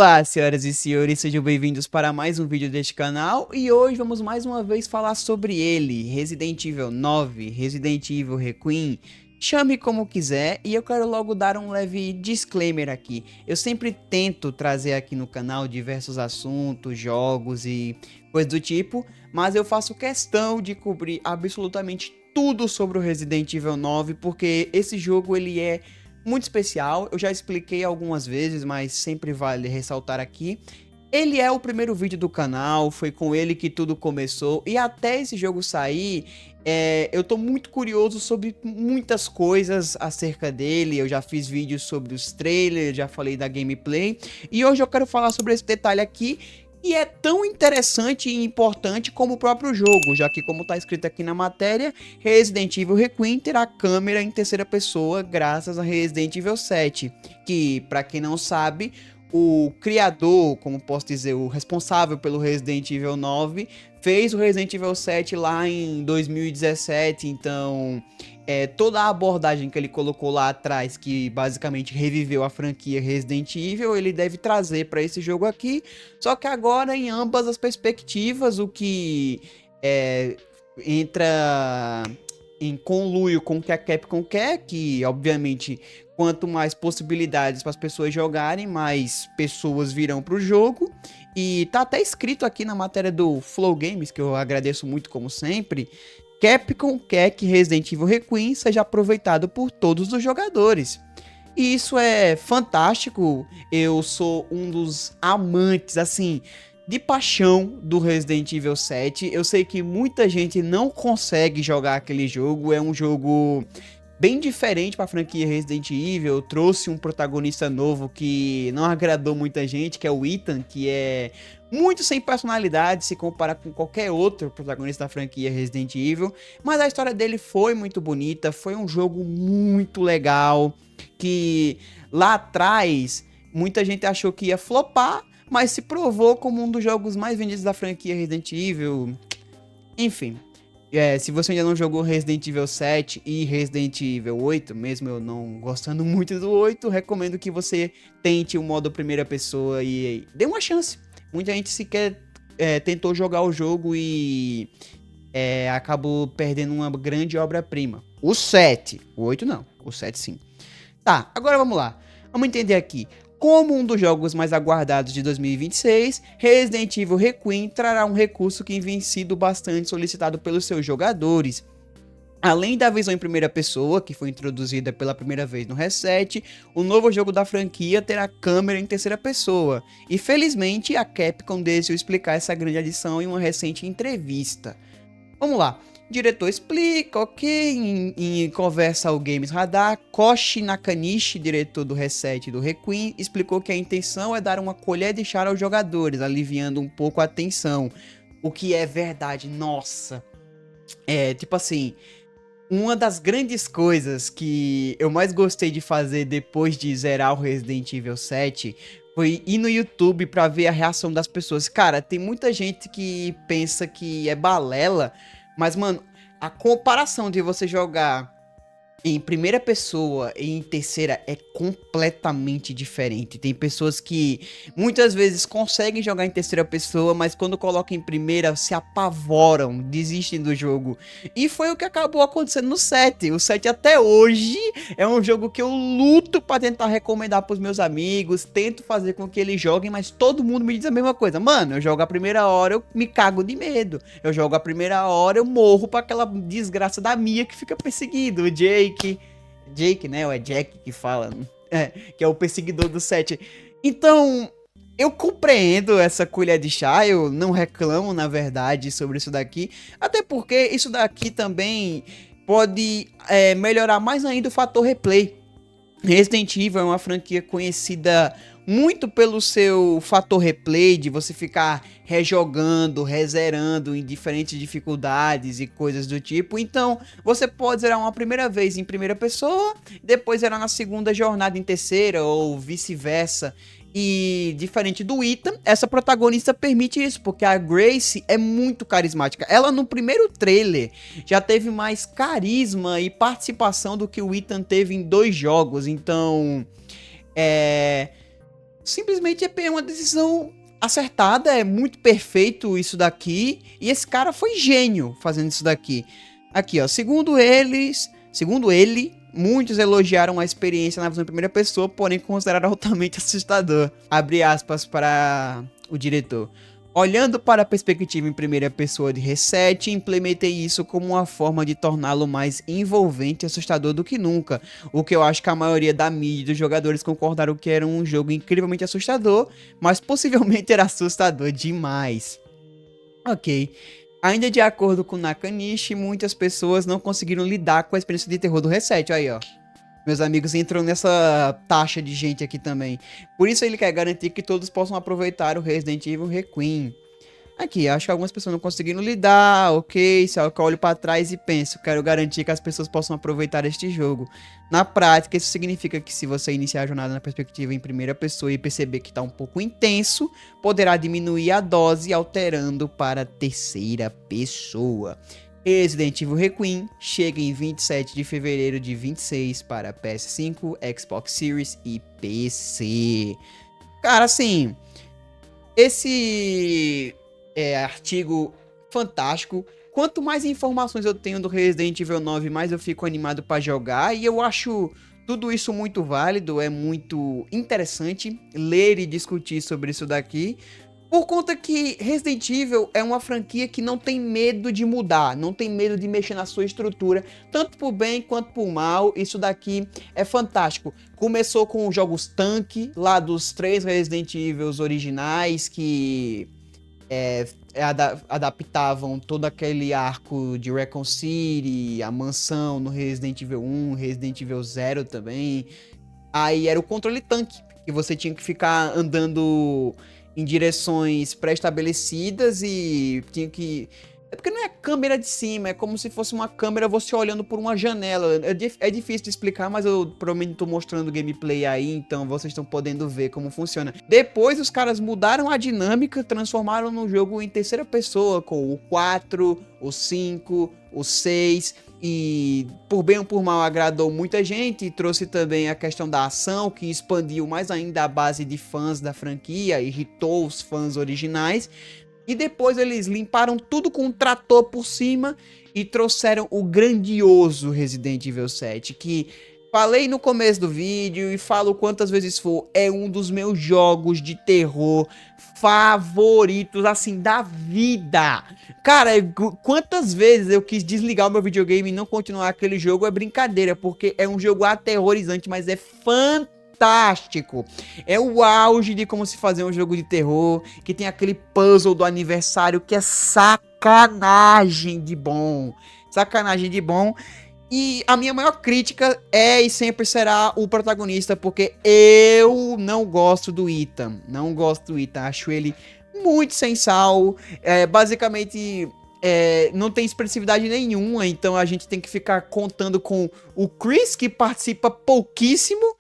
Olá, senhoras e senhores, sejam bem-vindos para mais um vídeo deste canal e hoje vamos mais uma vez falar sobre ele, Resident Evil 9, Resident Evil Requiem, chame como quiser. E eu quero logo dar um leve disclaimer aqui. Eu sempre tento trazer aqui no canal diversos assuntos, jogos e coisas do tipo, mas eu faço questão de cobrir absolutamente tudo sobre o Resident Evil 9, porque esse jogo ele é muito especial. Eu já expliquei algumas vezes, mas sempre vale ressaltar aqui. Ele é o primeiro vídeo do canal, foi com ele que tudo começou, e até esse jogo sair, eu tô muito curioso sobre muitas coisas acerca dele. Eu já fiz vídeos sobre os trailers, já falei da gameplay, e hoje eu quero falar sobre esse detalhe aqui, e é tão interessante e importante como o próprio jogo, já que, como está escrito aqui na matéria, Resident Evil Requiem terá câmera em terceira pessoa graças a Resident Evil 7, que, para quem não sabe, o criador, como posso dizer, o responsável pelo Resident Evil 9, fez o Resident Evil 7 lá em 2017, então toda a abordagem que ele colocou lá atrás, que basicamente reviveu a franquia Resident Evil, ele deve trazer para esse jogo aqui, só que agora em ambas as perspectivas, o que entra em conluio com o que a Capcom quer, que obviamente quanto mais possibilidades para as pessoas jogarem, mais pessoas virão para o jogo. E tá até escrito aqui na matéria do Flow Games, que eu agradeço muito como sempre, Capcom quer que Resident Evil Requiem seja aproveitado por todos os jogadores. E isso é fantástico. Eu sou um dos amantes, assim, de paixão do Resident Evil 7. Eu sei que muita gente não consegue jogar aquele jogo. É um jogo bem diferente para a franquia Resident Evil. Trouxe um protagonista novo que não agradou muita gente, que é o Ethan, que é muito sem personalidade se comparar com qualquer outro protagonista da franquia Resident Evil. Mas a história dele foi muito bonita, foi um jogo muito legal, que lá atrás muita gente achou que ia flopar, mas se provou como um dos jogos mais vendidos da franquia Resident Evil. Enfim, se você ainda não jogou Resident Evil 7 e Resident Evil 8, mesmo eu não gostando muito do 8, recomendo que você tente o modo primeira pessoa e dê uma chance. Muita gente sequer tentou jogar o jogo e acabou perdendo uma grande obra-prima. O 7, o 8 não, o 7 sim. Tá, agora vamos lá. Vamos entender aqui. Como um dos jogos mais aguardados de 2026, Resident Evil Requiem trará um recurso que vem sido bastante solicitado pelos seus jogadores. Além da visão em primeira pessoa, que foi introduzida pela primeira vez no Reset, o novo jogo da franquia terá câmera em terceira pessoa. E felizmente a Capcom decidiu explicar essa grande adição em uma recente entrevista. Vamos lá. O diretor explica, ok, em conversa ao Games Radar, Koshi Nakanishi, diretor do Reset e do Requiem, explicou que a intenção é dar uma colher de chá aos jogadores, aliviando um pouco a tensão. O que é verdade, nossa. Tipo assim, uma das grandes coisas que eu mais gostei de fazer depois de zerar o Resident Evil 7 foi ir no YouTube pra ver a reação das pessoas. Cara, tem muita gente que pensa que é balela, mas, mano, a comparação de você jogar em primeira pessoa e em terceira é completamente diferente. Tem pessoas que muitas vezes conseguem jogar em terceira pessoa, mas quando colocam em primeira se apavoram, desistem do jogo. E foi o que acabou acontecendo no 7. O 7 até hoje é um jogo que eu luto para tentar recomendar pros meus amigos, tento fazer com que eles joguem, mas todo mundo me diz a mesma coisa. Mano, eu jogo a primeira hora, eu me cago de medo. Eu jogo a primeira hora, eu morro pra aquela desgraça da Mia que fica perseguindo, o Jake, né? Ou é Jack que fala, que é o perseguidor do 7. Então, eu compreendo essa colher de chá, eu não reclamo, na verdade, sobre isso daqui. Até porque isso daqui também pode melhorar mais ainda o fator replay. Resident Evil é uma franquia conhecida muito pelo seu fator replay, de você ficar rejogando, rezerando em diferentes dificuldades e coisas do tipo. Então, você pode zerar uma primeira vez em primeira pessoa, depois zerar na segunda jornada em terceira ou vice-versa. E diferente do Ethan, essa protagonista permite isso, porque a Grace é muito carismática. Ela no primeiro trailer já teve mais carisma e participação do que o Ethan teve em 2 jogos. Então, simplesmente é uma decisão acertada, é muito perfeito isso daqui, e esse cara foi gênio fazendo isso daqui. Aqui, ó, segundo ele, muitos elogiaram a experiência na visão em primeira pessoa, porém consideraram altamente assustador. Abre aspas para o diretor. Olhando para a perspectiva em primeira pessoa de Reset, implementei isso como uma forma de torná-lo mais envolvente e assustador do que nunca. O que eu acho que a maioria da mídia e dos jogadores concordaram que era um jogo incrivelmente assustador, mas possivelmente era assustador demais. Ok. Ainda de acordo com Nakanishi, muitas pessoas não conseguiram lidar com a experiência de terror do Reset. Aí, ó. Meus amigos entram nessa taxa de gente aqui também. Por isso ele quer garantir que todos possam aproveitar o Resident Evil Requiem. Aqui, acho que algumas pessoas não conseguiram lidar, ok, se eu olho pra trás e penso, quero garantir que as pessoas possam aproveitar este jogo. Na prática, isso significa que se você iniciar a jornada na perspectiva em primeira pessoa e perceber que tá um pouco intenso, poderá diminuir a dose alterando para terceira pessoa. Resident Evil Requiem chega em 27 de fevereiro de 26 para PS5, Xbox Series e PC. Cara, assim, esse artigo fantástico. Quanto mais informações eu tenho do Resident Evil 9, mais eu fico animado para jogar. E eu acho tudo isso muito válido, é muito interessante ler e discutir sobre isso daqui. Por conta que Resident Evil é uma franquia que não tem medo de mudar, não tem medo de mexer na sua estrutura, tanto por bem quanto por mal. Isso daqui é fantástico. Começou com os jogos tanque, lá dos 3 Resident Evils originais, que adaptavam todo aquele arco de Raccoon City, a mansão no Resident Evil 1, Resident Evil 0 também. Aí era o controle tanque, que você tinha que ficar andando em direções pré-estabelecidas e tinha que... É porque não é câmera de cima, é como se fosse uma câmera você olhando por uma janela. É difícil de explicar, mas eu provavelmente tô mostrando gameplay aí, então vocês estão podendo ver como funciona. Depois os caras mudaram a dinâmica, transformaram no jogo em terceira pessoa, com o 4, o 5, o 6... E por bem ou por mal agradou muita gente, e trouxe também a questão da ação, que expandiu mais ainda a base de fãs da franquia, irritou os fãs originais. E depois eles limparam tudo com um trator por cima e trouxeram o grandioso Resident Evil 7, que falei no começo do vídeo e falo quantas vezes for, é um dos meus jogos de terror favoritos, assim, da vida. Cara, quantas vezes eu quis desligar o meu videogame e não continuar aquele jogo é brincadeira, porque é um jogo aterrorizante, mas é fantástico. É o auge de como se fazer um jogo de terror, que tem aquele puzzle do aniversário que é sacanagem de bom. Sacanagem de bom. E a minha maior crítica é e sempre será o protagonista, porque eu não gosto do Ethan. Não gosto do Ethan. Acho ele muito sem sal. Basicamente, não tem expressividade nenhuma. Então a gente tem que ficar contando com o Chris, que participa pouquíssimo.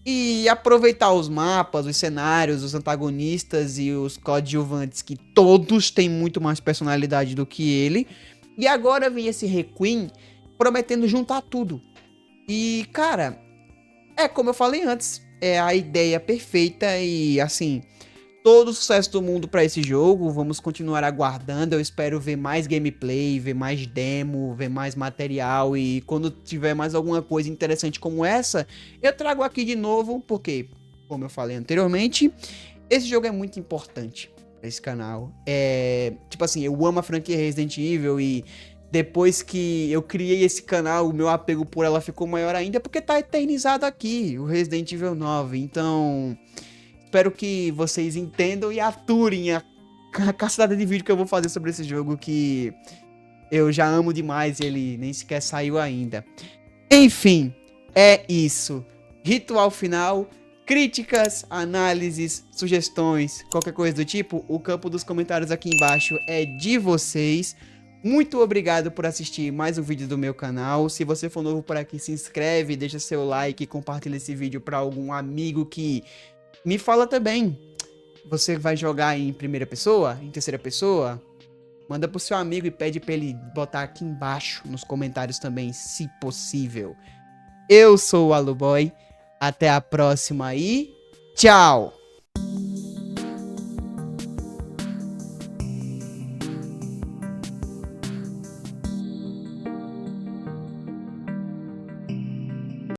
E aproveitar os mapas, os cenários, os antagonistas e os coadjuvantes, que todos têm muito mais personalidade do que ele. E agora vem esse Requiem prometendo juntar tudo. E, cara, como eu falei antes, é a ideia perfeita e, assim, todo o sucesso do mundo pra esse jogo. Vamos continuar aguardando. Eu espero ver mais gameplay, ver mais demo, ver mais material. E quando tiver mais alguma coisa interessante como essa, eu trago aqui de novo, porque, como eu falei anteriormente, esse jogo é muito importante pra esse canal. Tipo assim, eu amo a franquia Resident Evil e depois que eu criei esse canal, o meu apego por ela ficou maior ainda, porque tá eternizado aqui, o Resident Evil 9. Então, espero que vocês entendam e aturem a cacetada de vídeo que eu vou fazer sobre esse jogo, que eu já amo demais e ele nem sequer saiu ainda. Enfim, é isso. Ritual final, críticas, análises, sugestões, qualquer coisa do tipo, o campo dos comentários aqui embaixo é de vocês. Muito obrigado por assistir mais um vídeo do meu canal. Se você for novo por aqui, se inscreve, deixa seu like e compartilha esse vídeo para algum amigo que me fala também. Você vai jogar em primeira pessoa? Em terceira pessoa? Manda pro seu amigo e pede para ele botar aqui embaixo nos comentários também, se possível. Eu sou o Aluboy. Até a próxima e tchau!